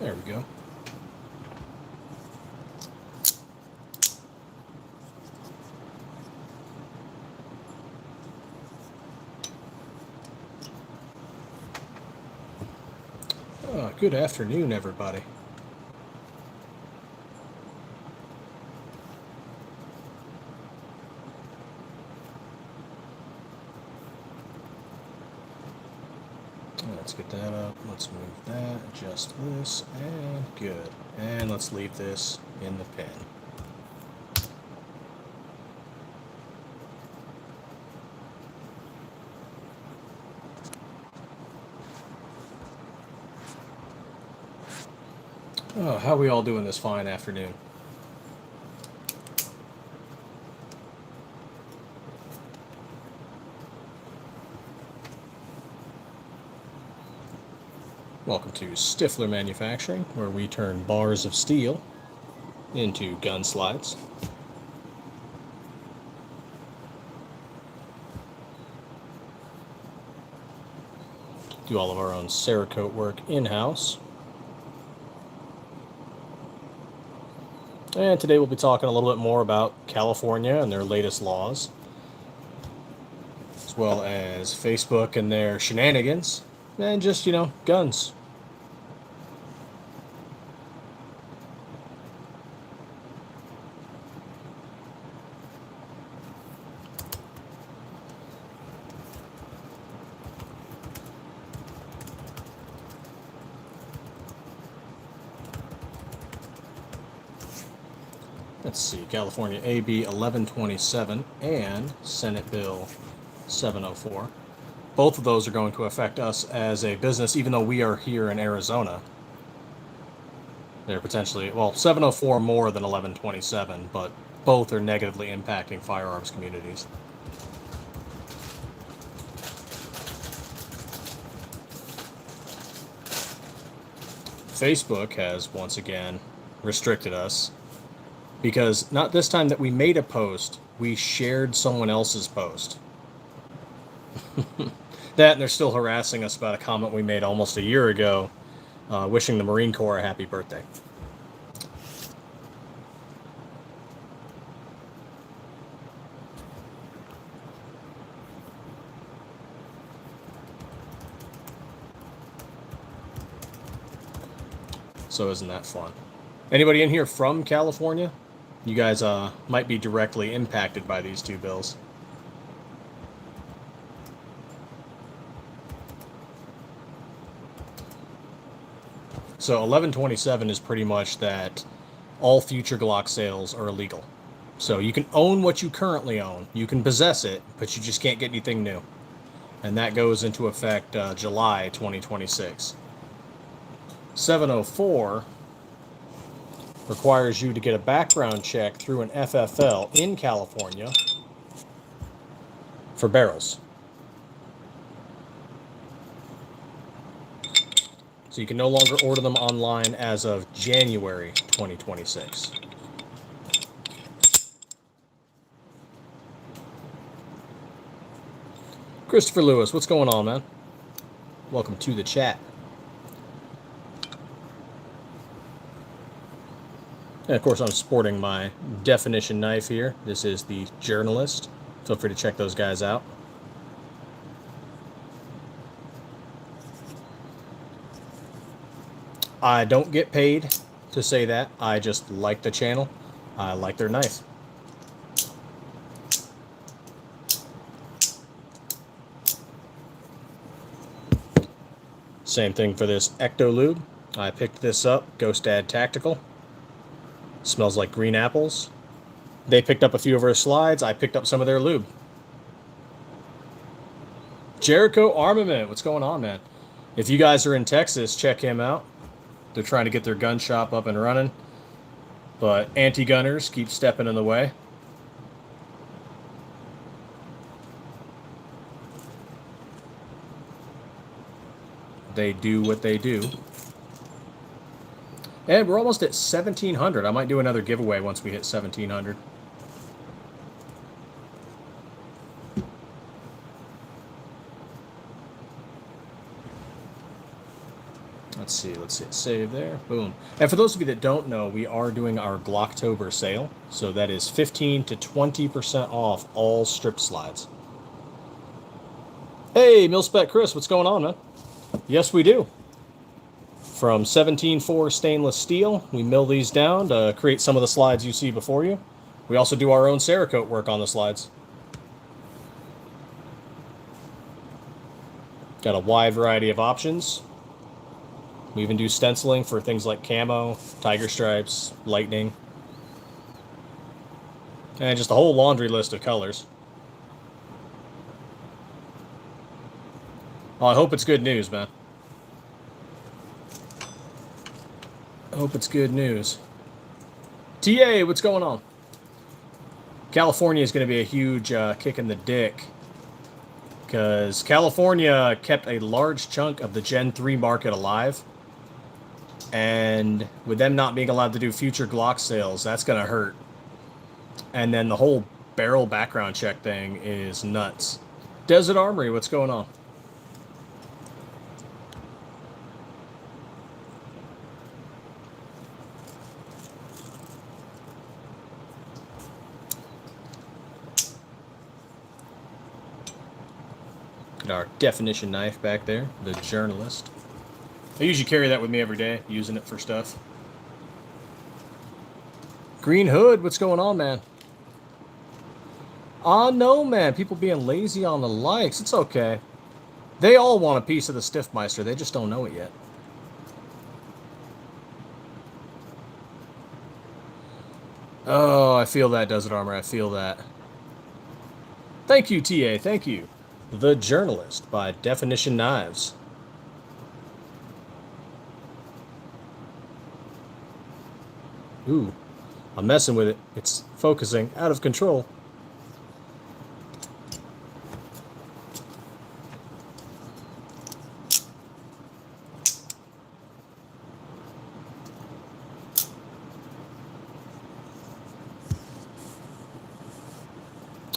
There we go. Good afternoon, everybody. Let's get that up. Let's move that, adjust this, and good. And let's leave this in the pen. Oh, how are we all doing this fine afternoon? Welcome to Stiffler Manufacturing, where we turn bars of steel into gun slides. Do all of our own Cerakote work in-house. And today we'll be talking a little bit more about California and their latest laws, as well as Facebook and their shenanigans, and just, you know, guns. Let's see, California AB 1127 and Senate Bill 704. Both of those are going to affect us as a business, even though we are here in Arizona. They're potentially, well, 704 more than 1127, but both are negatively impacting firearms communities. Facebook has once again restricted us, because not this time that we made a post, we shared someone else's post. That, and they're still harassing us about a comment we made almost a year ago, wishing the Marine Corps a happy birthday. So isn't that fun? Anybody in here from California? You guys might be directly impacted by these two bills. So 1127 is pretty much that all future Glock sales are illegal. So you can own what you currently own. You can possess it, but you just can't get anything new. And that goes into effect July 2026. 704 requires you to get a background check through an FFL in California for barrels. So you can no longer order them online as of January 2026. Christopher Lewis, what's going on, man? Welcome to the chat. And of course, I'm sporting my definition knife here. This is the Journalist. Feel free to check those guys out. I don't get paid to say that. I just like the channel. I like their knife. Same thing for this Ecto-Lube. I picked this up, Ghost Dad Tactical. Smells like green apples. They picked up a few of our slides. I picked up some of their lube. Jericho Armament. What's going on, man? If you guys are in Texas, check him out. They're trying to get their gun shop up and running, but anti-gunners keep stepping in the way. They do what they do. And we're almost at 1,700. I might do another giveaway once we hit 1,700. let's hit save there. Boom. And for those of you that don't know, we are doing our Glocktober sale. So that is 15 to 20% off all strip slides. Hey, Milspec Chris, what's going on, man? Yes, we do. From 17.4 stainless steel, we mill these down to create some of the slides you see before you. We also do our own Cerakote work on the slides. Got a wide variety of options. We even do stenciling for things like camo, tiger stripes, lightning, and just a whole laundry list of colors. Well, I hope it's good news, man. I hope it's good news. TA, what's going on? California is going to be a huge kick in the dick, because California kept a large chunk of the Gen 3 market alive, and with them not being allowed to do future Glock sales, that's going to hurt. And then the whole barrel background check thing is nuts. Desert Armory, what's going on? Got our definition knife back there, the journalist. I usually carry that with me every day, using it for stuff. Green Hood, what's going on, man? No, man. People being lazy on the likes. It's okay. They all want a piece of the Stiffmeister. They just don't know it yet. Oh, I feel that, Desert Armor. I feel that. Thank you, TA. Thank you. The Journalist by Definition Knives. Ooh, I'm messing with it. It's focusing out of control.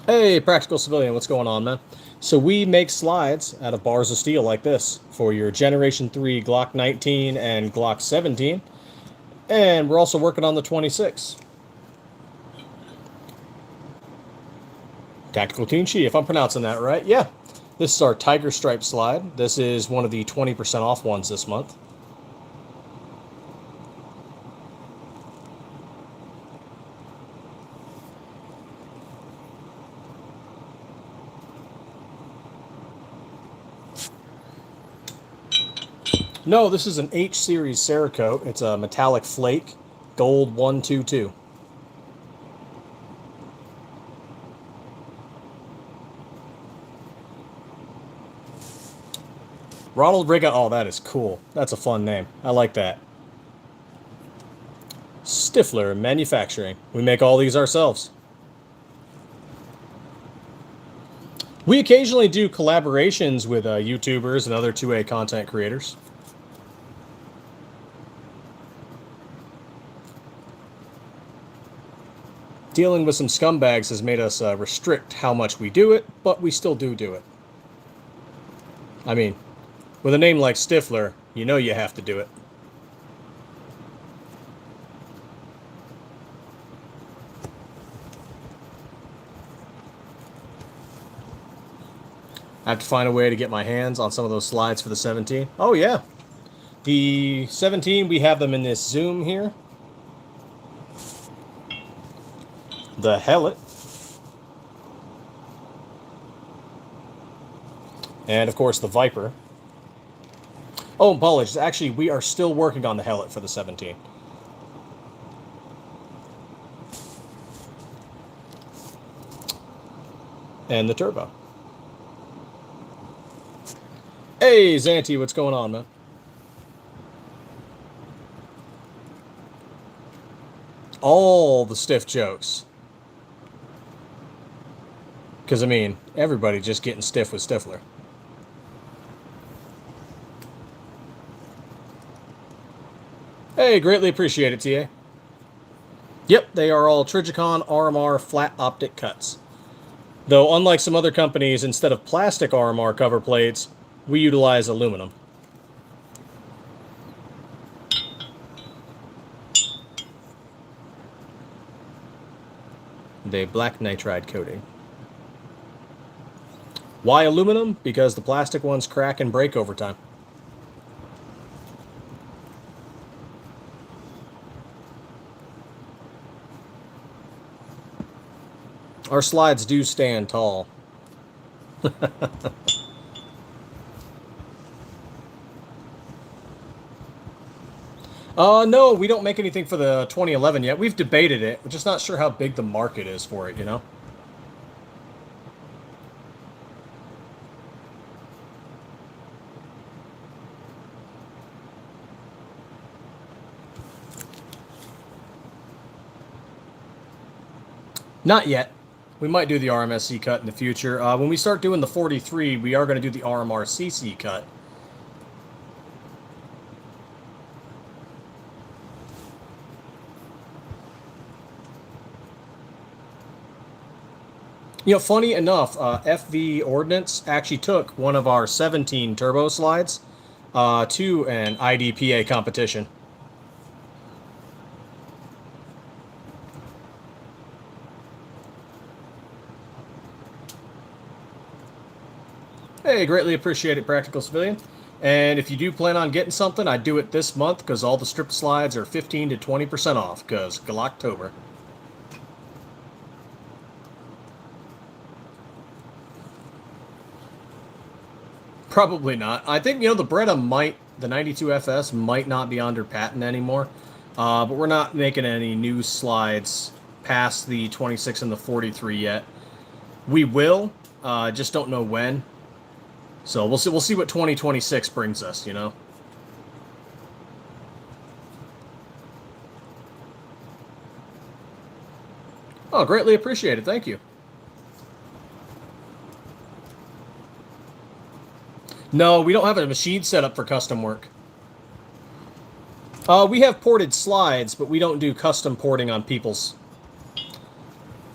Hey, Practical Civilian, what's going on, man? So we make slides out of bars of steel like this for your Generation 3 Glock 19 and Glock 17. And we're also working on the 26. Tactical Tunchi, if I'm pronouncing that right. Yeah, this is our Tiger Stripe slide. This is one of the 20% off ones this month. No, this is an H series Cerakote. It's a metallic flake, gold 122. Ronald Riga. Oh, that is cool. That's a fun name. I like that. Stiffler Manufacturing. We make all these ourselves. We occasionally do collaborations with YouTubers and other 2A content creators. Dealing with some scumbags has made us restrict how much we do it, but we still do it. I mean, with a name like Stiffler, you know you have to do it. I have to find a way to get my hands on some of those slides for the 17. Oh, yeah. The 17, we have them in this zoom here. The helmet. And, of course, the Viper. Oh, apologies. Actually, we are still working on the helmet for the 17. And the turbo. Hey, Zanti, what's going on, man? All the stiff jokes. Because, I mean, everybody just getting stiff with Stiffler. Hey, greatly appreciate it, TA. Yep, they are all Trijicon RMR flat optic cuts. Though, unlike some other companies, instead of plastic RMR cover plates, we utilize aluminum. The black nitride coating. Why aluminum? Because the plastic ones crack and break over time. Our slides do stand tall. No, we don't make anything for the 2011 yet. We've debated it. We're just not sure how big the market is for it, you know? Not yet. We might do the RMSC cut in the future. When we start doing the 43, we are going to do the RMRCC cut. You know, funny enough, FV Ordnance actually took one of our 17 turbo slides to an IDPA competition. Hey, greatly appreciate it, Practical Civilian. And if you do plan on getting something, I'd do it this month because all the strip slides are 15 to 20% off because Galoctober. Probably not. I think, you know, the Beretta might, the 92FS might not be under patent anymore. But we're not making any new slides past the 26 and the 43 yet. We will, just don't know when. So we'll see what 2026 brings us, you know. Oh, greatly appreciate it. Thank you. No, we don't have a machine set up for custom work. We have ported slides, but we don't do custom porting on people's.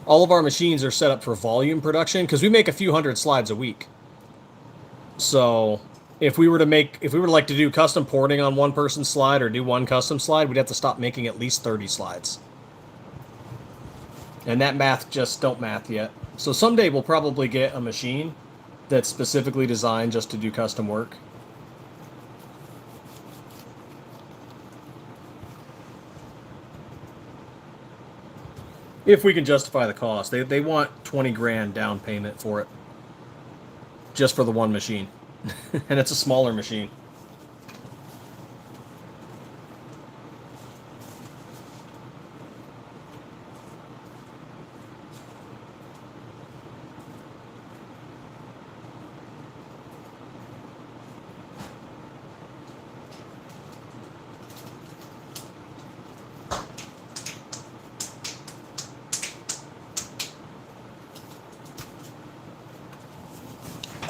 All of our machines are set up for volume production because we make a few hundred slides a week. So if we were to do custom porting on one person's slide or do one custom slide, we'd have to stop making at least 30 slides. And that math just don't math yet. So someday we'll probably get a machine that's specifically designed just to do custom work. If we can justify the cost. They want 20 grand down payment for it. Just for the one machine. And it's a smaller machine.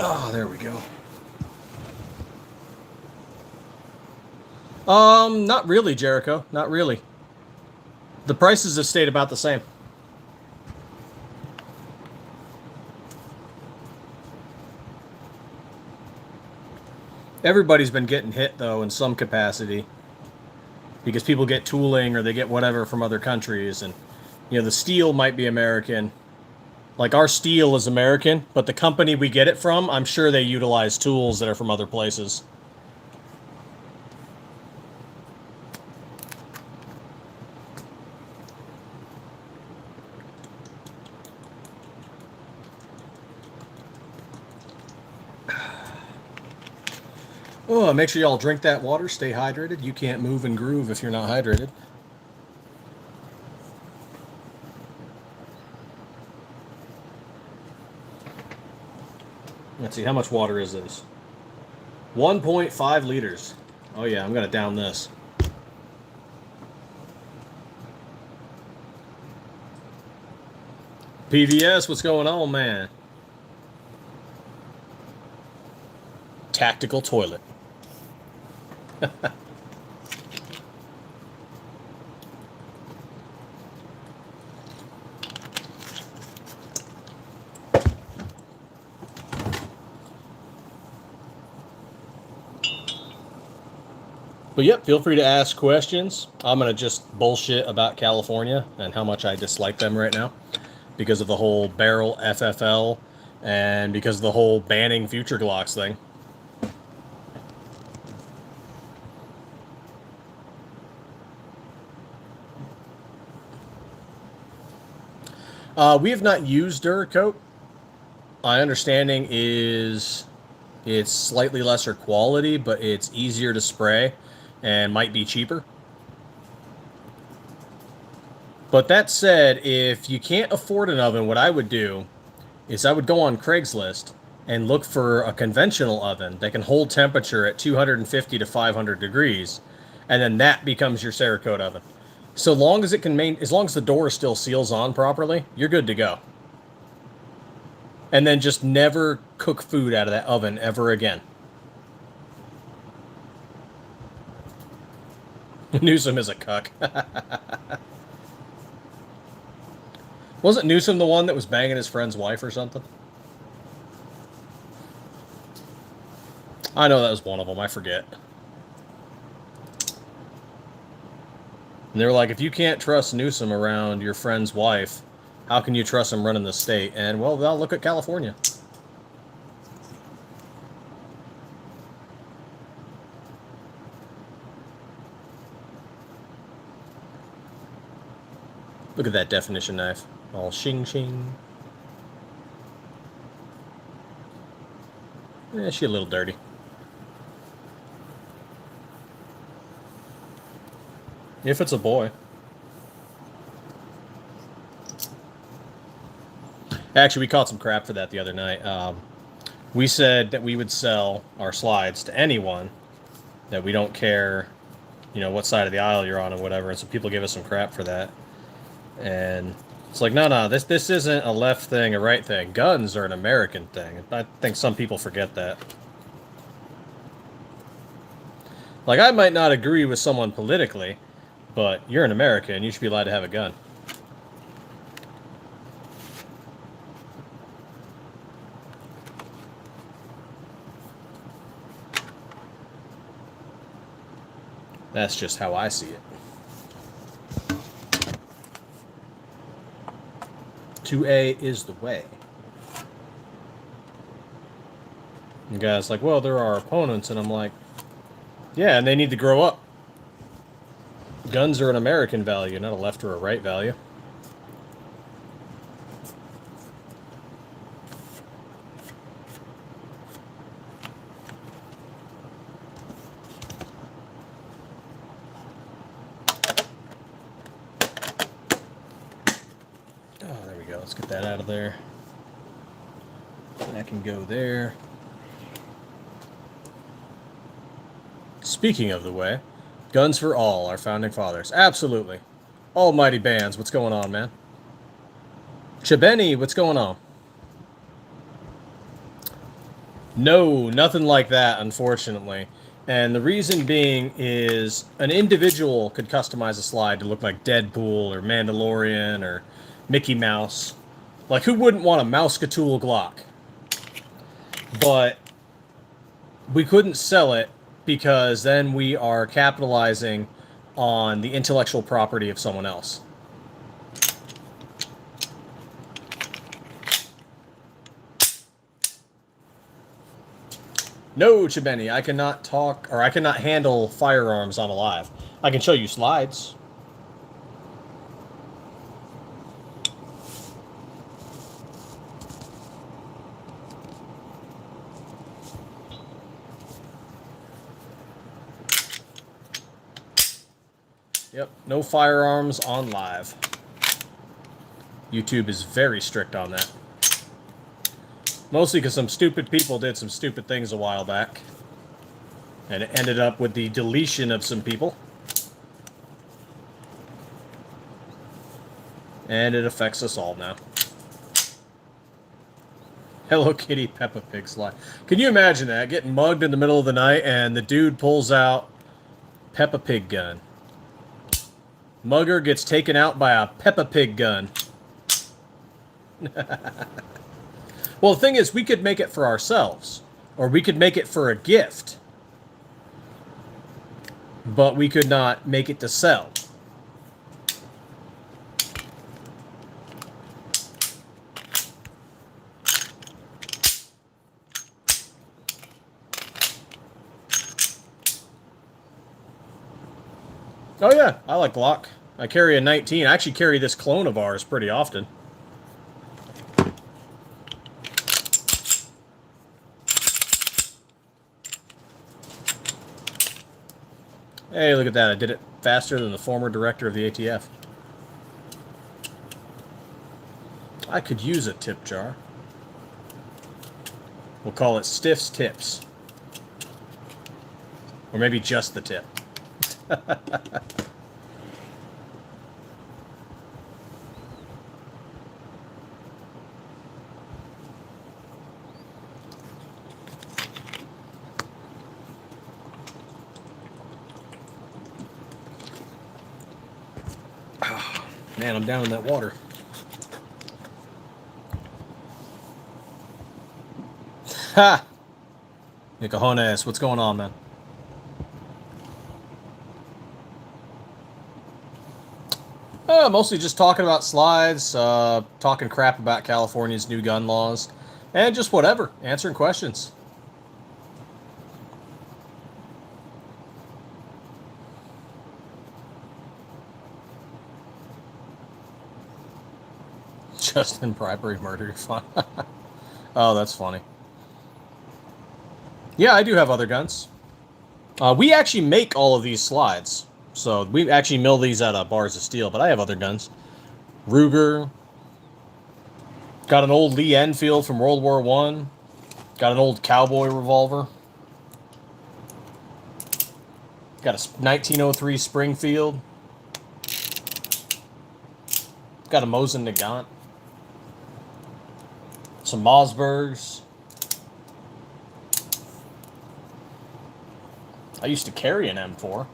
Oh, there we go. Not really, Jericho. Not really. The prices have stayed about the same. Everybody's been getting hit, though, in some capacity. Because people get tooling or they get whatever from other countries. And, you know, the steel might be American. Like, our steel is American, but the company we get it from, I'm sure they utilize tools that are from other places. Oh, make sure y'all drink that water, stay hydrated. You can't move and groove if you're not hydrated. Let's see, how much water is this? 1.5 liters. Oh yeah, I'm gonna down this. PVS, what's going on, man? Tactical toilet. But yep, feel free to ask questions. I'm going to just bullshit about California and how much I dislike them right now. because of the whole barrel FFL and because of the whole banning future Glocks thing. We have not used Duracoat. My understanding is it's slightly lesser quality, but it's easier to spray and might be cheaper. But that said, if you can't afford an oven, what I would do is I would go on Craigslist and look for a conventional oven that can hold temperature at 250 to 500 degrees, and then that becomes your Cerakote oven. So long as it can as long as the door still seals on properly, you're good to go. And then just never cook food out of that oven ever again. Newsom is a cuck. Wasn't Newsom the one that was banging his friend's wife or something? I know that was one of them. I forget. And they were like, if you can't trust Newsom around your friend's wife, how can you trust him running the state? And, well, look at California. Look at that definition knife. All shing shing. Yeah, she's a little dirty. If it's a boy. Actually, we caught some crap for that the other night. We said that we would sell our slides to anyone, that we don't care, you know, what side of the aisle you're on or whatever. And so people gave us some crap for that. And it's like, no, this isn't a left thing, a right thing. Guns are an American thing. I think some people forget that. Like, I might not agree with someone politically, but you're an American and you should be allowed to have a gun. That's just how I see it. 2A is the way. And the guy's like, well, they're our opponents. And I'm like, yeah, and they need to grow up. Guns are an American value, not a left or a right value. Oh, there we go. Let's get that out of there. That can go there. Speaking of the way, guns for all, our founding fathers. Absolutely. Almighty bands, what's going on, man? Chebeni, what's going on? No, nothing like that, unfortunately. And the reason being is an individual could customize a slide to look like Deadpool or Mandalorian or Mickey Mouse. Like, who wouldn't want a Mousketool Glock? But we couldn't sell it because then we are capitalizing on the intellectual property of someone else. No, Chibeni, I cannot talk, or I cannot handle firearms on a live. I can show you slides. Yep, no firearms on live. YouTube is very strict on that. Mostly because some stupid people did some stupid things a while back. And it ended up with the deletion of some people. And it affects us all now. Hello Kitty Peppa Pig slide. Can you imagine that? Getting mugged in the middle of the night and the dude pulls out Peppa Pig gun. Mugger gets taken out by a Peppa Pig gun. Well, the thing is, we could make it for ourselves. Or we could make it for a gift. But we could not make it to sell. Oh yeah, I like Glock. I carry a 19. I actually carry this clone of ours pretty often. Hey, look at that. I did it faster than the former director of the ATF. I could use a tip jar. We'll call it Stiff's Tips. Or maybe just the tip. Man, I'm down in that water. Ha! Nicojones, what's going on, man? Mostly just talking about slides, talking crap about California's new gun laws, and just whatever, answering questions. Justin bribery murder, fun. Oh, that's funny. Yeah, I do have other guns. We actually make all of these slides. So we actually mill these out of bars of steel, but I have other guns. Ruger. Got an old Lee Enfield from World War I. Got an old cowboy revolver. Got a 1903 Springfield. Got a Mosin Nagant. Some Mossbergs. I used to carry an M4.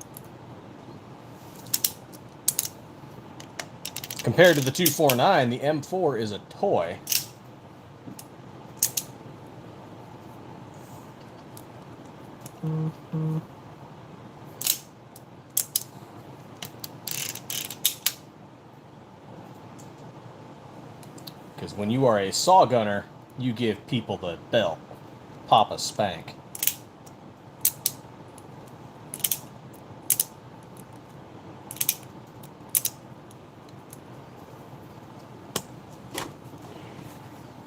Compared to the 249, the M4 is a toy. Because when you are a saw gunner, you give people the belt. Papa Spank.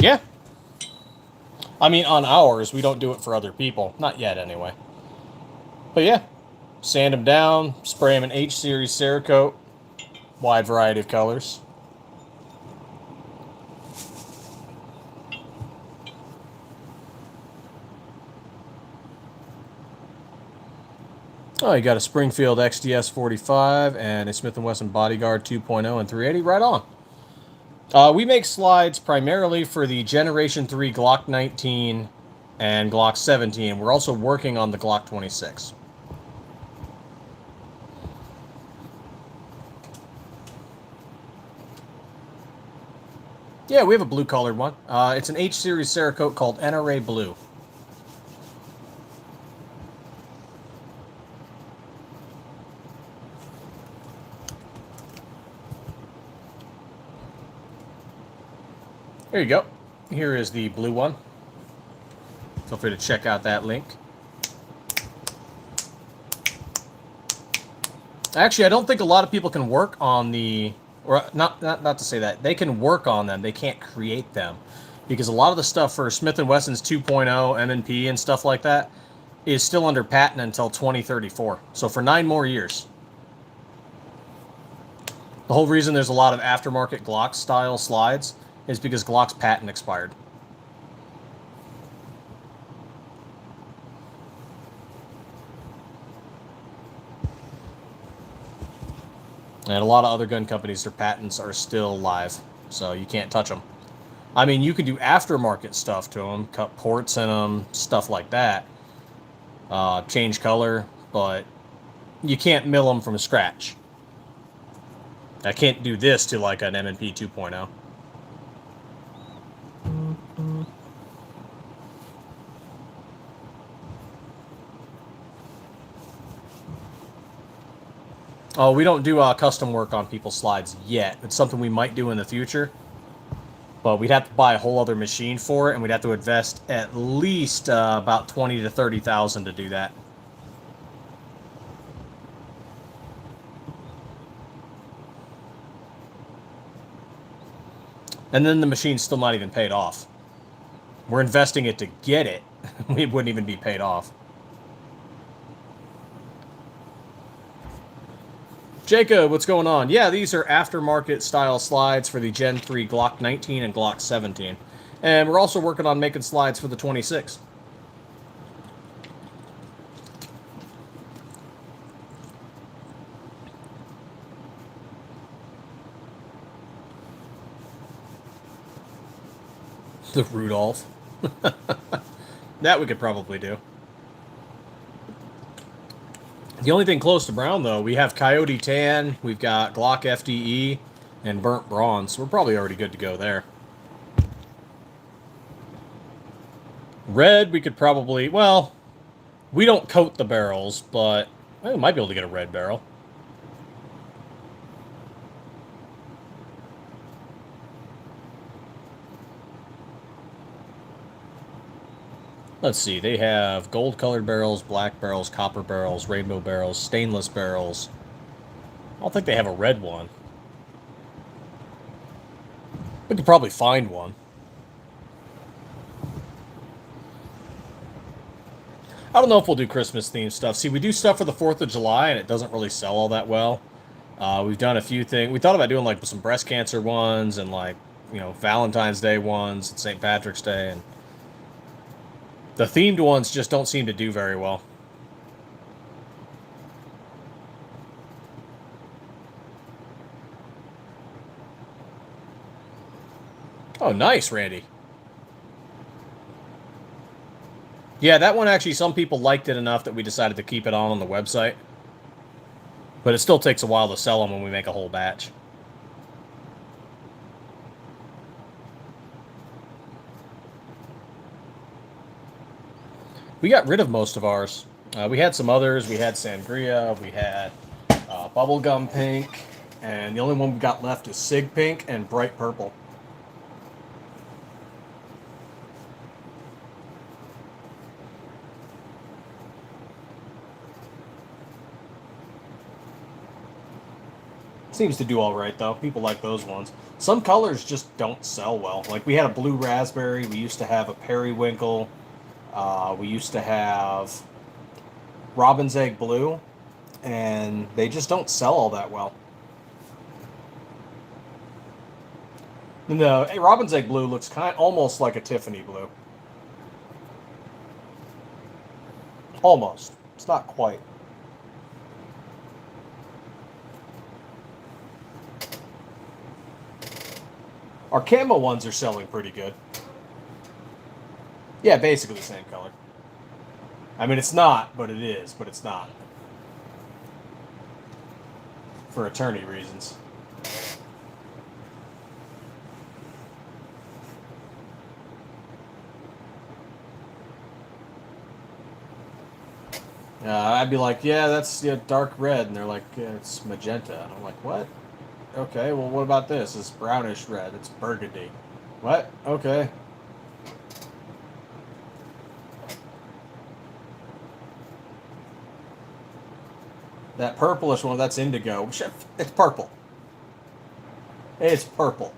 Yeah. I mean, on ours, we don't do it for other people. Not yet, anyway. But yeah. Sand them down, spray them in H-Series Cerakote. Wide variety of colors. Oh, you got a Springfield XDS 45 and a Smith & Wesson Bodyguard 2.0 and 380. Right on. We make slides primarily for the Generation 3 Glock 19 and Glock 17. We're also working on the Glock 26. Yeah, we have a blue-colored one. It's an H-Series Cerakote called NRA Blue. There you go. Here is the blue one. Feel free to check out that link. Actually, I don't think a lot of people can work on the, or not to say that. They can work on them. They can't create them. Because a lot of the stuff for Smith & Wesson's 2.0, M&P, and stuff like that is still under patent until 2034. So for 9 more years. The whole reason there's a lot of aftermarket Glock-style slides is because Glock's patent expired. And a lot of other gun companies, their patents are still live, so you can't touch them. I mean, you can do aftermarket stuff to them, cut ports in them, stuff like that, change color, but you can't mill them from scratch. I can't do this to like an M&P 2.0. Oh, we don't do custom work on people's slides yet. It's something we might do in the future. But we'd have to buy a whole other machine for it, and we'd have to invest at least about $20,000 to $30,000 to do that. And then the machine's still not even paid off. We're investing it to get it. It wouldn't even be paid off. Jacob, what's going on? Yeah, these are aftermarket style slides for the Gen 3 Glock 19 and Glock 17. And we're also working on making slides for the 26. The Rudolph. That we could probably do. The only thing close to brown, though, we have Coyote Tan, we've got Glock FDE, and Burnt Bronze. So we're probably already good to go there. Red, we could probably... Well, we don't coat the barrels, but we might be able to get a red barrel. Let's see, they have gold-colored barrels, black barrels, copper barrels, rainbow barrels, stainless barrels. I don't think they have a red one. We could probably find one. I don't know if we'll do Christmas-themed stuff. See, we do stuff for the 4th of July, and it doesn't really sell all that well. We've done a few things. We thought about doing, like, some breast cancer ones and, like, you know, Valentine's Day ones and St. Patrick's Day, and the themed ones just don't seem to do very well. Oh, nice, Randy. Yeah, that one actually, some people liked it enough that we decided to keep it on the website. But it still takes a while to sell them when we make a whole batch. We got rid of most of ours. We had some others. We had Sangria. We had Bubblegum Pink. And the only one we got left is Sig Pink and Bright Purple. Seems to do all right, though. People like those ones. Some colors just don't sell well. Like, we had a blue raspberry. We used to have a periwinkle. We used to have Robin's Egg Blue. And they just don't sell all that well. No, Robin's Egg Blue looks almost like a Tiffany Blue. Almost. It's not quite. Our camo ones are selling pretty good. Yeah, basically the same color. I mean, it's not, but it is, but it's not. For attorney reasons. I'd be like, yeah, that's dark red. And they're like, yeah, it's magenta. And I'm like, what? Okay, well, what about this? It's brownish red. It's burgundy. What? Okay. That purplish one, that's indigo. It's purple. It's purple.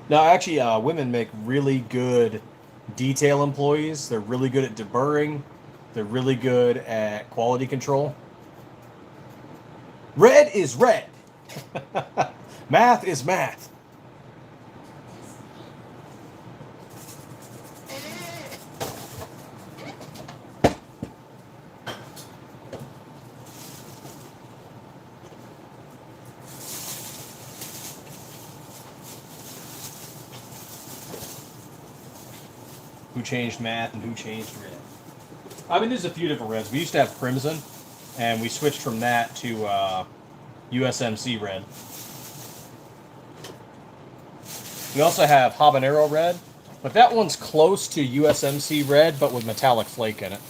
Now, actually, women make really good detail employees. They're really good at deburring. They're really good at quality control. Red is red. Math is math. Who changed math and who changed red? I mean, there's a few different reds. We used to have crimson, and we switched from that to USMC red. We also have habanero red, but that one's close to USMC red, but with metallic flake in it.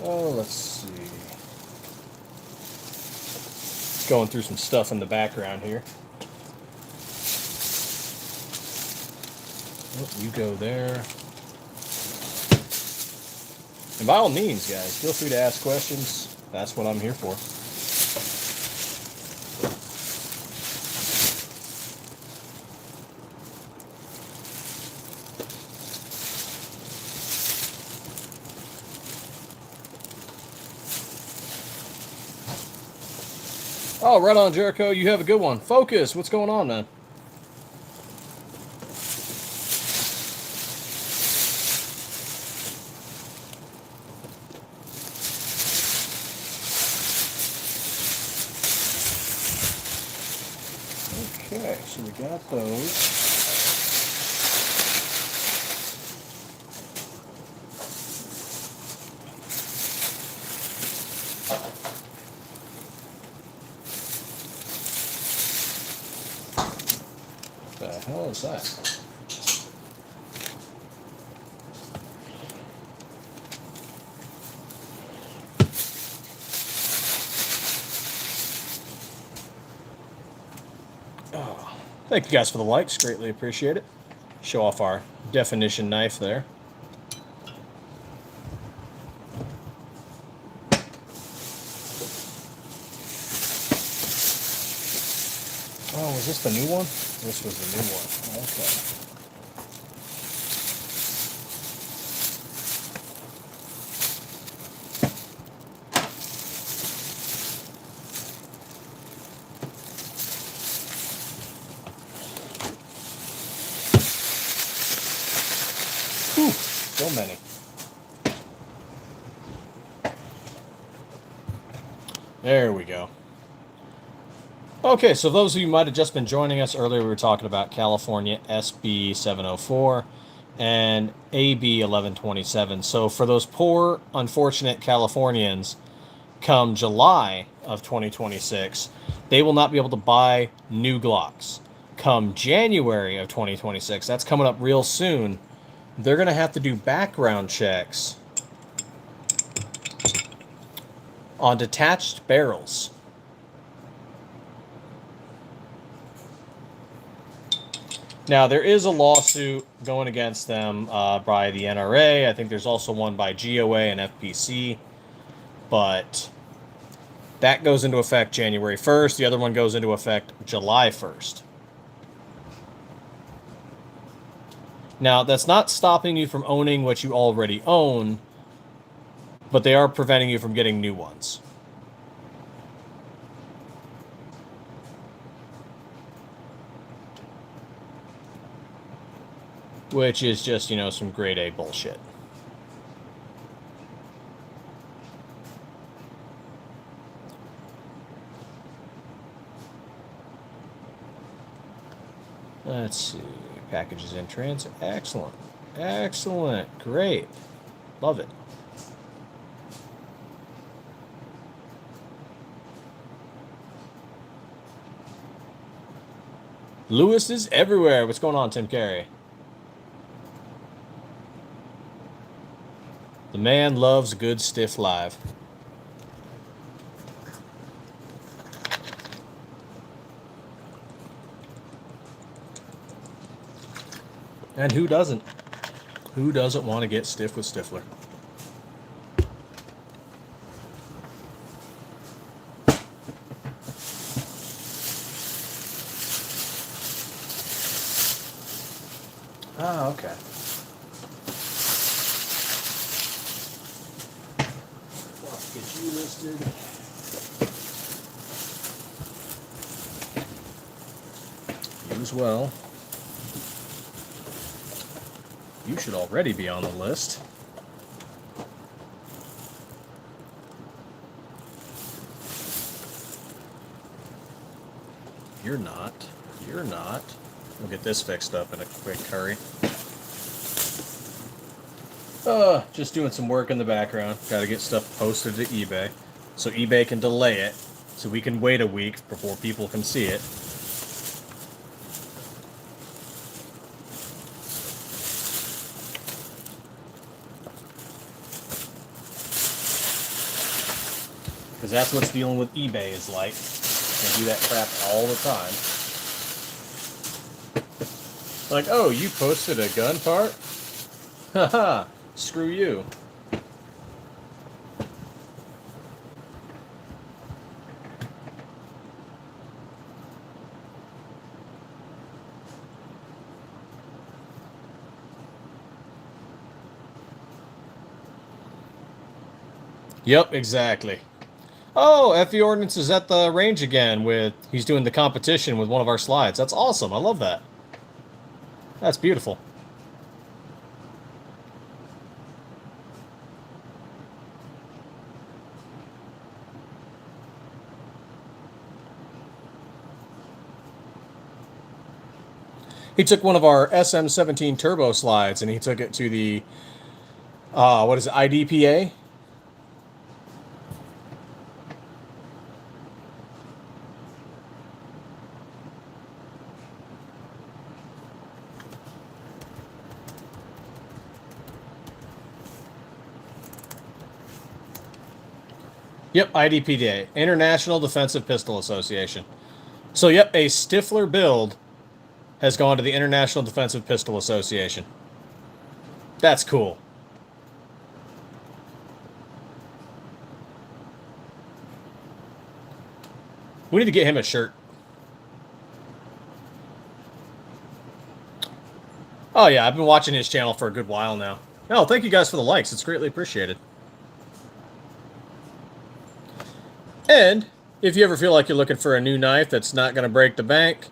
Oh, let's see. Going through some stuff in the background here. Oh, you go there. And by all means, guys, feel free to ask questions. That's what I'm here for. Oh, right on, Jericho. You have a good one. Focus. What's going on, man? Okay, so we got those. What the hell is that? Oh, thank you guys for the likes. Greatly appreciate it. Show off our definition knife there. Oh, was this the new one? This was the new one. Okay. Whew, so many. There we go. Okay, so those of you who might have just been joining us earlier, we were talking about California SB 704 and AB 1127. So for those poor, unfortunate Californians, come July of 2026, they will not be able to buy new Glocks. Come January of 2026, that's coming up real soon, they're going to have to do background checks on detached barrels. Now, there is a lawsuit going against them by the NRA. I think there's also one by GOA and FPC. But that goes into effect January 1st. The other one goes into effect July 1st. Now, that's not stopping you from owning what you already own, but they are preventing you from getting new ones. Which is just, some grade A bullshit. Let's see. Packages in transit. Excellent. Excellent. Great. Love it. Lewis is everywhere. What's going on, Tim Carey? The man loves good stiff live. And who doesn't? Who doesn't want to get stiff with Stiffler? Ah, okay. Let's get you listed. You as well. You should already be on the list. You're not. You're not. We'll get this fixed up in a quick hurry. Just doing some work in the background. Got to get stuff posted to eBay, so eBay can delay it, so we can wait a week before people can see it. Because that's what's dealing with eBay is like. They do that crap all the time. Like, oh, you posted a gun part? Haha, screw you. Yep, exactly. Oh, FE Ordnance is at the range again with, he's doing the competition with one of our slides. That's awesome. I love that. That's beautiful. He took one of our SM17 turbo slides and he took it to the, what is it, IDPA? Yep, IDPA, International Defensive Pistol Association. So, yep, a Stiffler build has gone to the International Defensive Pistol Association. That's cool. We need to get him a shirt. Oh, yeah, I've been watching his channel for a good while now. No, thank you guys for the likes. It's greatly appreciated. And if you ever feel like you're looking for a new knife that's not going to break the bank,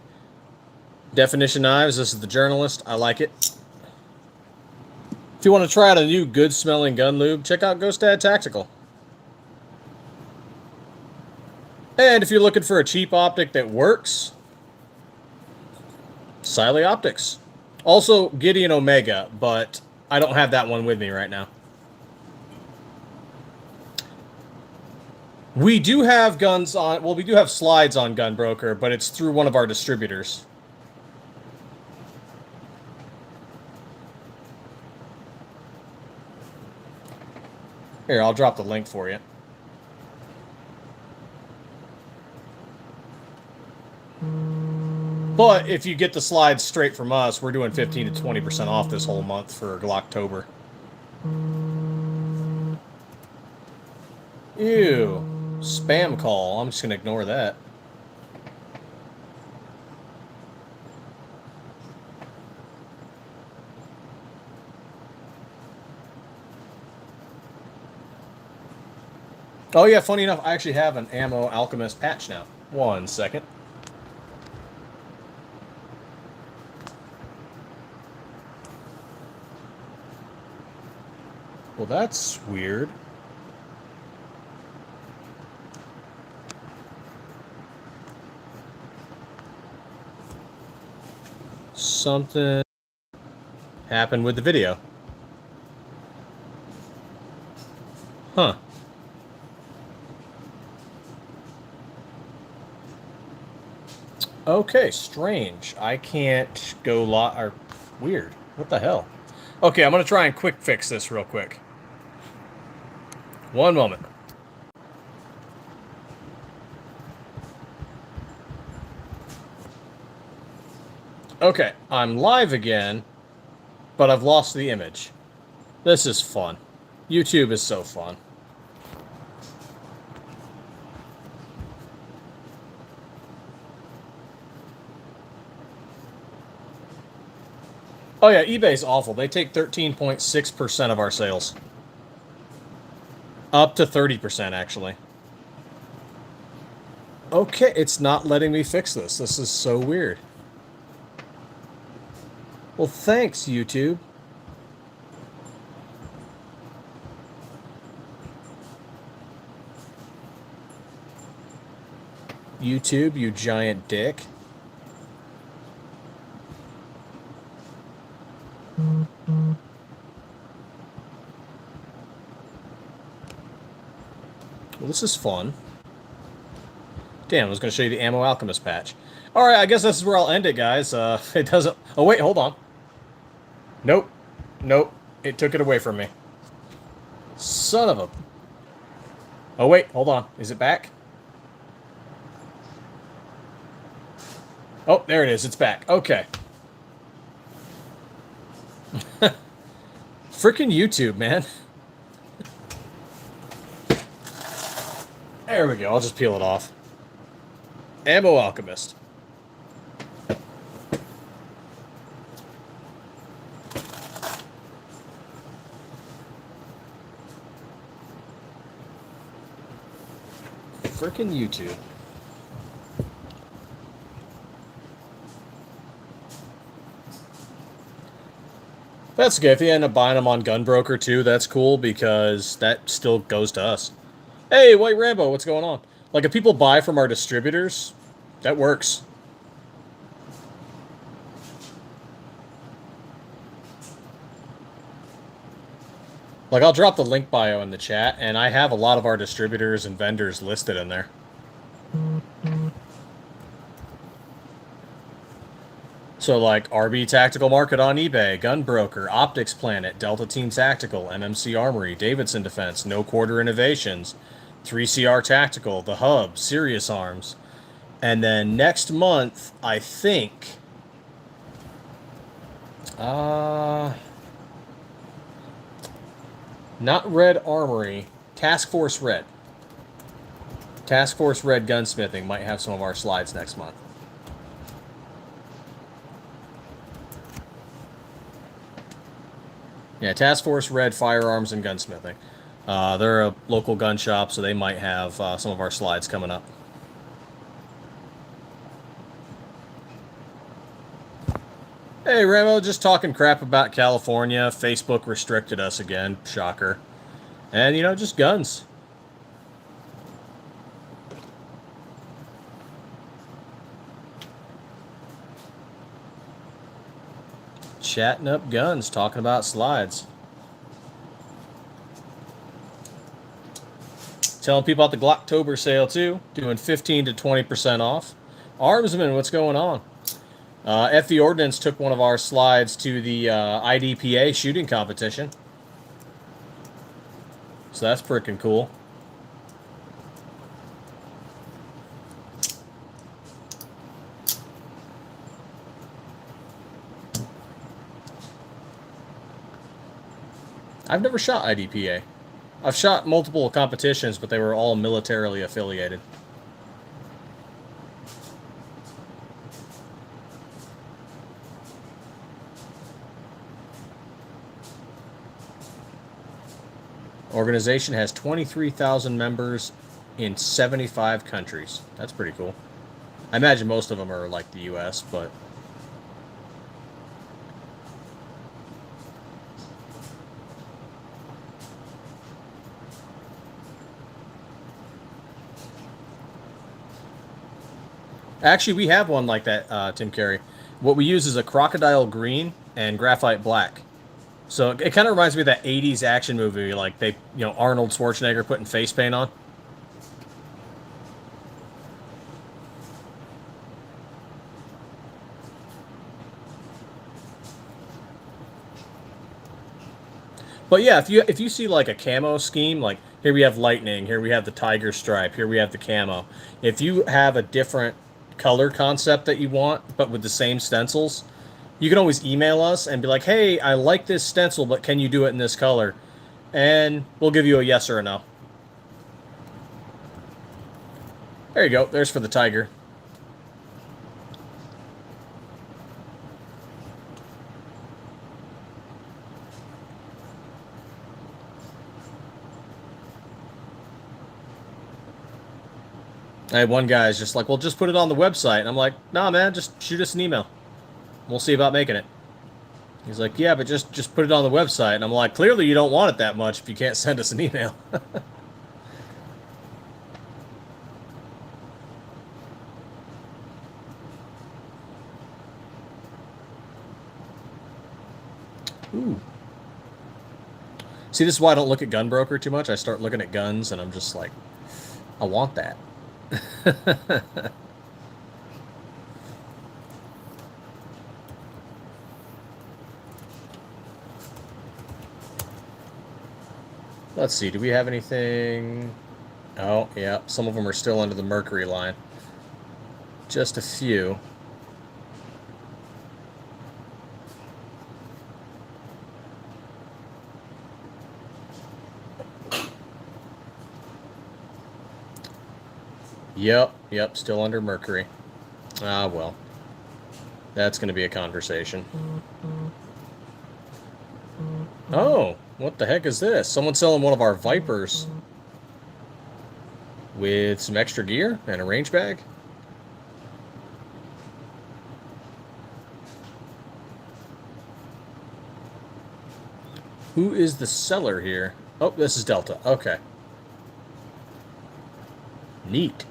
Definition Knives, this is the Journalist. I like it. If you want to try out a new good-smelling gun lube, check out Ghost Dad Tactical. And if you're looking for a cheap optic that works, Siley Optics. Also, Gideon Omega, but I don't have that one with me right now. We do have guns on, well, we do have slides on Gunbroker, but it's through one of our distributors. Here, I'll drop the link for you. But if you get the slides straight from us, we're doing 15 to 20% off this whole month for Glocktober. Ew. Spam call. I'm just going to ignore that. Oh yeah, funny enough, I actually have an Ammo Alchemist patch now. 1 second. Well, that's weird. Something happened with the video. Huh. Okay, strange. I can't go or weird. What the hell? Okay, I'm going to try and quick fix this real quick. 1 moment. Okay, I'm live again, but I've lost the image. This is fun. YouTube is so fun. Oh yeah, eBay's awful. They take 13.6% of our sales. Up to 30%, actually. Okay, it's not letting me fix this. This is so weird. Well, thanks, YouTube. YouTube, you giant dick. Well, this is fun. Damn, I was going to show you the Ammo Alchemist patch. Alright, I guess this is where I'll end it, guys. It doesn't... Oh, wait, hold on. Nope. Nope. It took it away from me. Son of a... Oh, wait, hold on. Is it back? Oh, there it is. It's back. Okay. Freaking YouTube, man. There we go. I'll just peel it off. Ammo Alchemist. Frickin' YouTube. That's good. If you end up buying them on Gunbroker too, that's cool because that still goes to us. Hey, White Rambo, what's going on? Like, if people buy from our distributors, that works. Like, I'll drop the link bio in the chat, and I have a lot of our distributors and vendors listed in there. So, like, RB Tactical Market on eBay, Gunbroker, Optics Planet, Delta Team Tactical, MMC Armory, Davidson Defense, No Quarter Innovations, 3CR Tactical, The Hub, Sirius Arms. And then next month, I think... not Red Armory, Task Force Red. Task Force Red Gunsmithing might have some of our slides next month. Yeah, Task Force Red Firearms and Gunsmithing. They're a local gun shop, so they might have some of our slides coming up. Hey, Ramo, just talking crap about California. Facebook restricted us again. Shocker. And, you know, just guns. Chatting up guns, talking about slides. Telling people about the Glocktober sale, too. Doing 15 to 20% off. Armsman, what's going on? FE Ordnance took one of our slides to the IDPA shooting competition. So that's freaking cool. I've never shot IDPA. I've shot multiple competitions, but they were all militarily affiliated. Organization has 23,000 members in 75 countries. That's pretty cool. I imagine most of them are like the US, but... Actually, we have one like that, Tim Carey. What we use is a crocodile green and graphite black. So it kind of reminds me of that 80s action movie, like they, you know, Arnold Schwarzenegger putting face paint on. But yeah, if you see like a camo scheme, like here we have lightning, here we have the tiger stripe, here we have the camo. If you have a different color concept that you want, but with the same stencils, you can always email us and be like, hey, I like this stencil, but can you do it in this color? And we'll give you a yes or a no. There you go. There's for the tiger. I had one guy is just like, well, just put it on the website. And I'm like, nah, man, just shoot us an email. We'll see about making it. He's like, yeah, but just put it on the website. And I'm like, clearly you don't want it that much if you can't send us an email. Ooh. See, this is why I don't look at Gunbroker too much. I start looking at guns, and I'm just like, I want that. Let's see, do we have anything? Oh, yeah, some of them are still under the Mercury line. Just a few. Yep, still under mercury. Ah, well. That's going to be a conversation. Oh, what the heck is this? Someone's selling one of our Vipers with some extra gear and a range bag? Who is the seller here? Oh, this is Delta. Okay. Neat.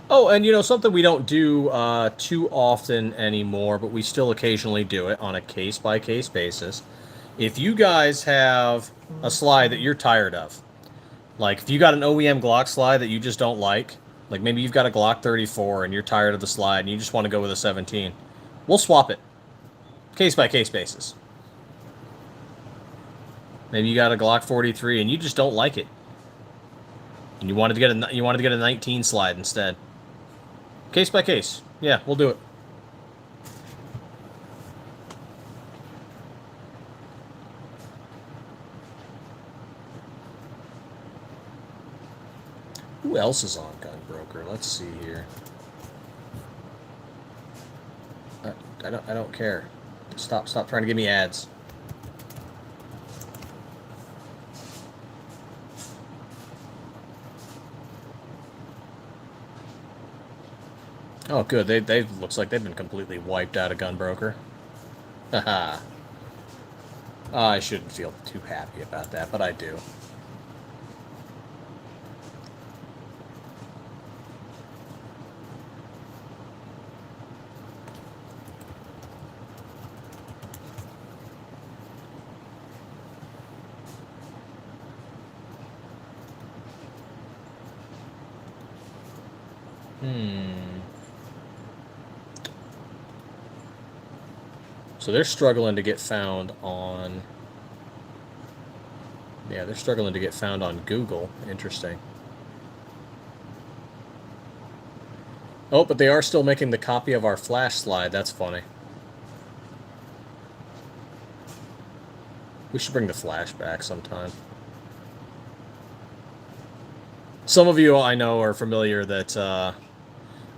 Oh, and you know, something we don't do too often anymore, but we still occasionally do it on a case-by-case basis. If you guys have a slide that you're tired of, like if you got an OEM Glock slide that you just don't like maybe you've got a Glock 34 and you're tired of the slide and you just want to go with a 17, we'll swap it. Case-by-case basis. Maybe you got a Glock 43 and you just don't like it, and you wanted to get a 19 slide instead. Case by case. Yeah, we'll do it. Who else is on Gun Broker? Let's see here. I don't care. Stop trying to give me ads. Oh, good. They've looks like they've been completely wiped out of Gun Broker. Haha. I shouldn't feel too happy about that, but I do. So they're struggling to get found on... Yeah, they're struggling to get found on Google. Interesting. Oh, but they are still making the copy of our flash slide. That's funny. We should bring the flash back sometime. Some of you I know are familiar that...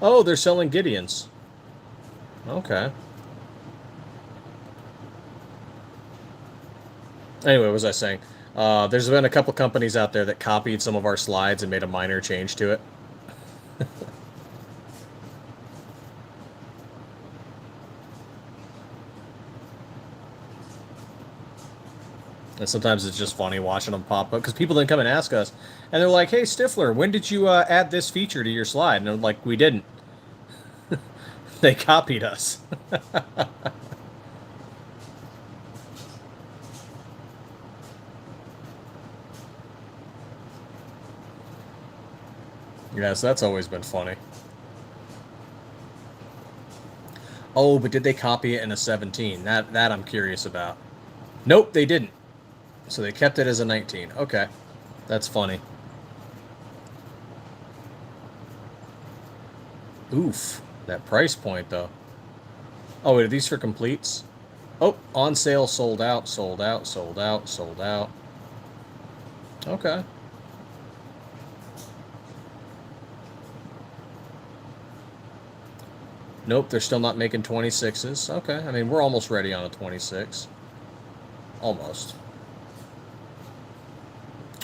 oh, they're selling Gideons. Okay. Anyway, what was I saying? There's been a couple companies out there that copied some of our slides and made a minor change to it. And sometimes it's just funny watching them pop up, because people then come and ask us, and they're like, hey, Stiffler, when did you add this feature to your slide? And I'm like, we didn't. They copied us. Yes, that's always been funny. Oh, but did they copy it in a 17? That I'm curious about. Nope, they didn't. So they kept it as a 19. Okay. That's funny. Oof. That price point, though. Oh, wait, are these for completes? Oh, on sale, sold out, sold out, sold out, sold out. Okay. Nope, they're still not making 26s. Okay, I mean, we're almost ready on a 26. Almost.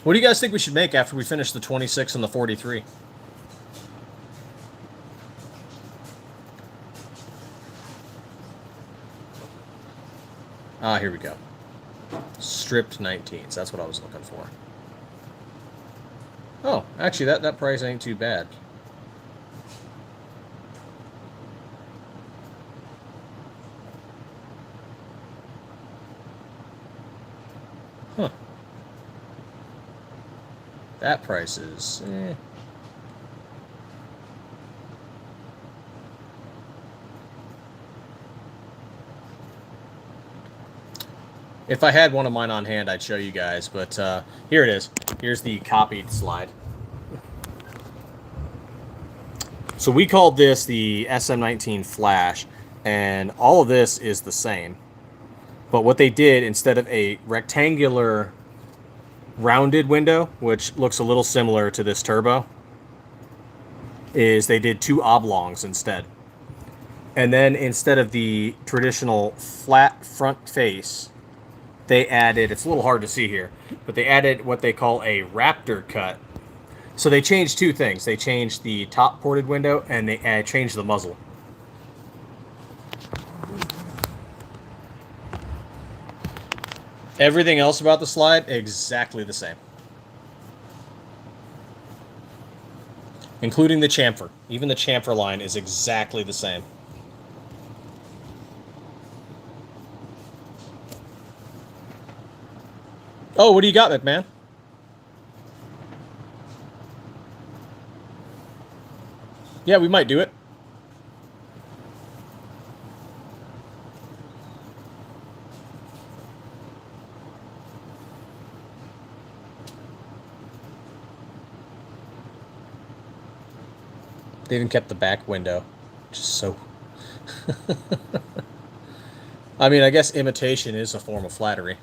What do you guys think we should make after we finish the 26 and the 43? Ah, here we go. Stripped 19s. That's what I was looking for. Oh, actually, that price ain't too bad. Huh. That price is... If I had one of mine on hand, I'd show you guys, but here it is. Here's the copied slide. So we called this the SM19 Flash, and all of this is the same. But what they did, instead of a rectangular rounded window, which looks a little similar to this turbo, is they did 2 oblongs instead. And then instead of the traditional flat front face, they added, it's a little hard to see here, but they added what they call a raptor cut. So they changed 2 things. They changed the top ported window and they changed the muzzle. Everything else about the slide, exactly the same. Including the chamfer. Even the chamfer line is exactly the same. Oh, what do you got, McMahon? Yeah, we might do it. They even kept the back window, which is so... I mean, I guess imitation is a form of flattery.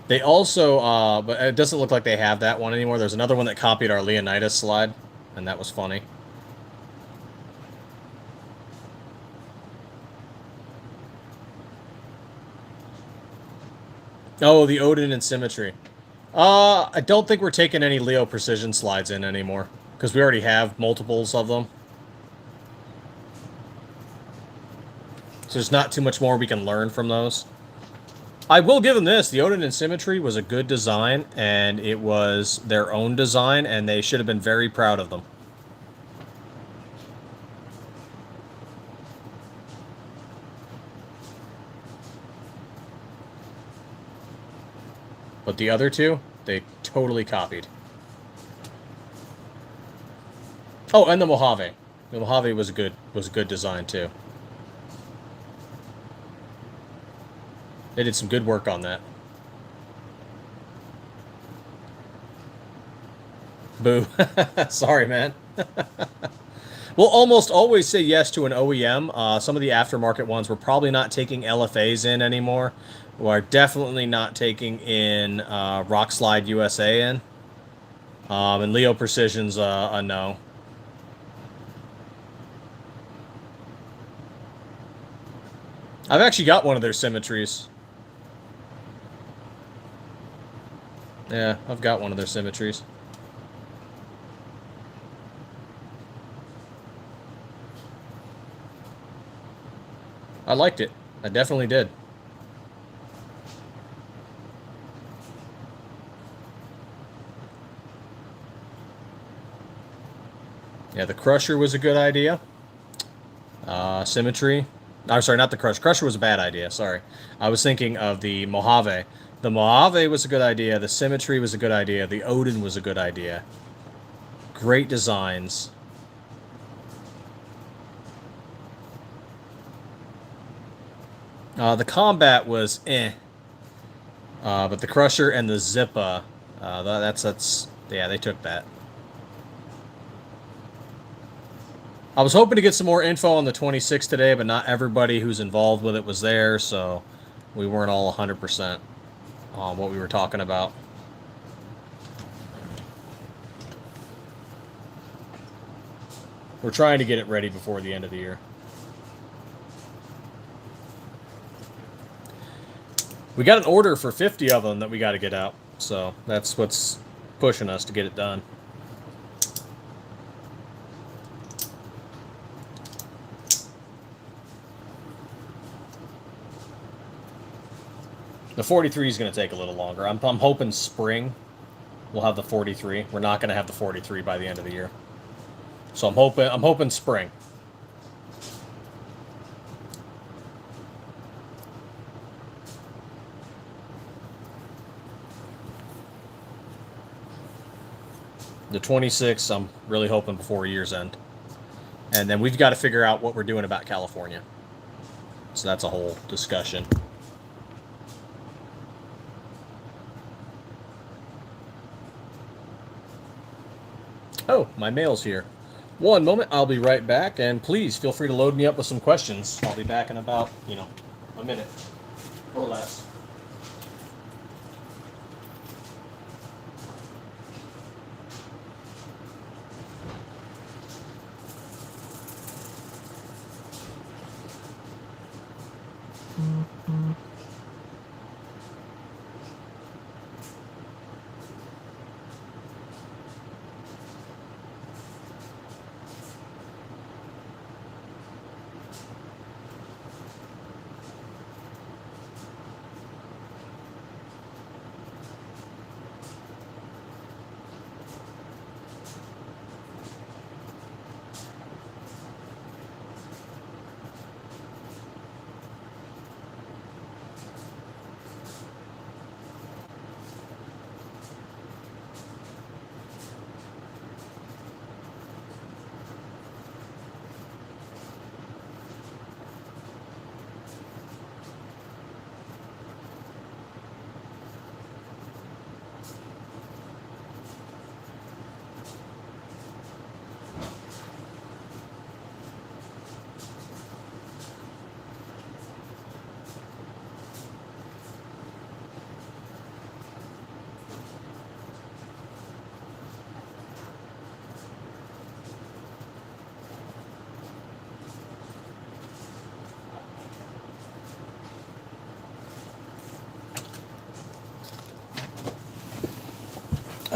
They also, but it doesn't look like they have that one anymore. There's another one that copied our Leonidas slide, and that was funny. Oh, the Odin and Symmetry. I don't think we're taking any Leo Precision slides in anymore, because we already have multiples of them. So there's not too much more we can learn from those. I will give them this. The Odin and Symmetry was a good design, and it was their own design, and they should have been very proud of them. But the other 2, they totally copied. Oh, and the Mojave. The Mojave was a good design too. They did some good work on that. Boo. Sorry, man. We'll almost always say yes to an OEM. Some of the aftermarket ones, we're probably not taking LFAs in anymore. We're definitely not taking in Rock Slide USA in. And Leo Precision's a no. I've actually got one of their Symmetries. Yeah, I've got one of their Symmetries. I liked it. I definitely did. Yeah, the Crusher was a good idea. Symmetry. I'm sorry, not the Crusher. Crusher was a bad idea, sorry. I was thinking of the Mojave. The Mojave was a good idea. The Symmetry was a good idea. The Odin was a good idea. Great designs. The Combat was eh. But the Crusher and the Zippa, yeah, they took that. I was hoping to get some more info on the 26 today, but not everybody who's involved with it was there, so we weren't all 100% on what we were talking about. We're trying to get it ready before the end of the year. We got an order for 50 of them that we got to get out, so that's what's pushing us to get it done. The 43 is going to take a little longer. I'm hoping spring we'll have the 43. We're not going to have the 43 by the end of the year. So I'm hoping spring. The 26, I'm really hoping before year's end. And then we've got to figure out what we're doing about California. So that's a whole discussion. Oh, my mail's here. One moment, I'll be right back, and please feel free to load me up with some questions. I'll be back in about, a minute or less.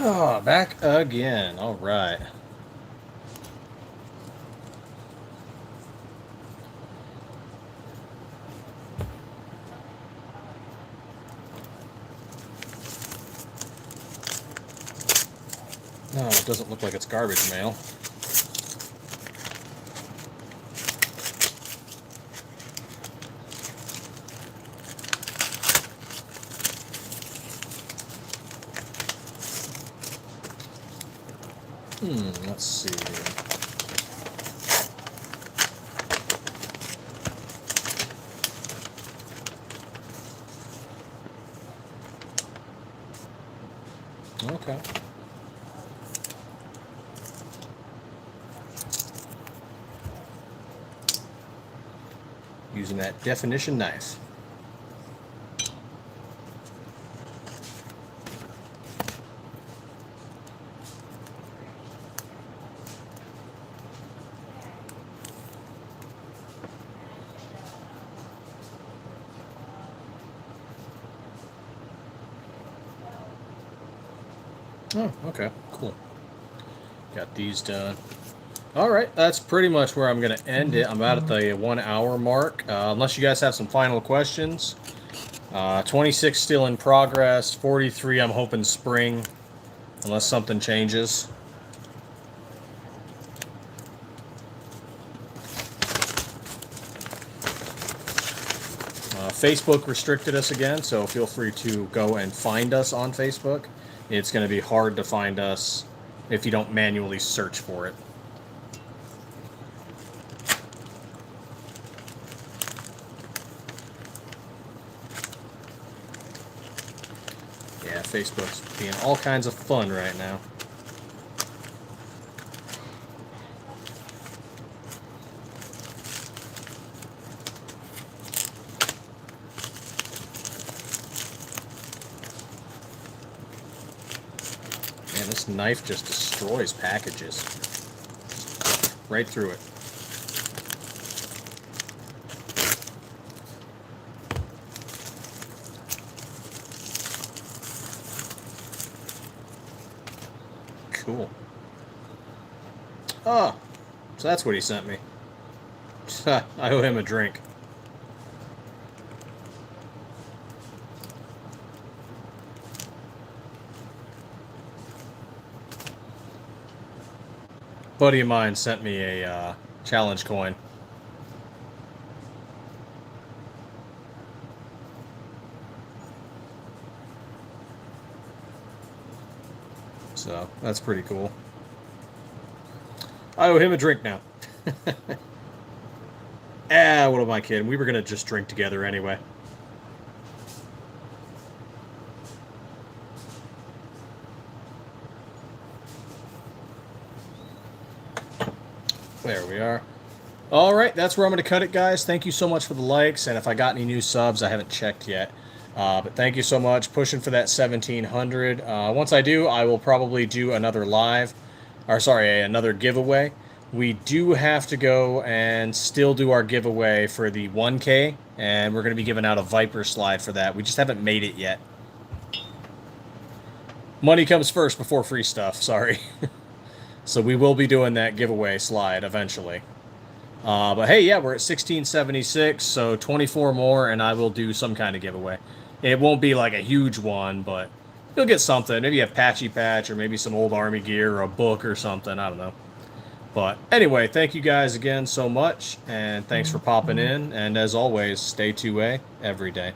Oh, back again. All right. No, it doesn't look like it's garbage mail. Let's see here. Okay. Using that definition knife. Oh, okay, cool. Got these done. All right, that's pretty much where I'm going to end it. I'm about at the 1 hour mark. Unless you guys have some final questions. 26 still in progress. 43, I'm hoping spring, unless something changes. Facebook restricted us again, so feel free to go and find us on Facebook. It's going to be hard to find us if you don't manually search for it. Yeah, Facebook's being all kinds of fun right now. Man, this knife just destroys packages. Right through it. Cool. Oh, so that's what he sent me. I owe him a drink. Buddy of mine sent me a challenge coin. So that's pretty cool. I owe him a drink now. What am I kidding? We were going to just drink together anyway. There we are. All right, that's where I'm going to cut it, guys. Thank you so much for the likes, and if I got any new subs, I haven't checked yet. But thank you so much. Pushing for that 1,700. Once I do, I will probably do another live, or sorry, another giveaway. We do have to go and still do our giveaway for the 1K, and we're going to be giving out a Viper slide for that. We just haven't made it yet. Money comes first before free stuff, sorry. So we will be doing that giveaway slide eventually. But hey, yeah, we're at 1676, so 24 more, and I will do some kind of giveaway. It won't be like a huge one, but you'll get something. Maybe a patchy patch, or maybe some old Army gear, or a book or something. I don't know. But anyway, thank you guys again so much, and thanks for popping in. And as always, stay 2A every day.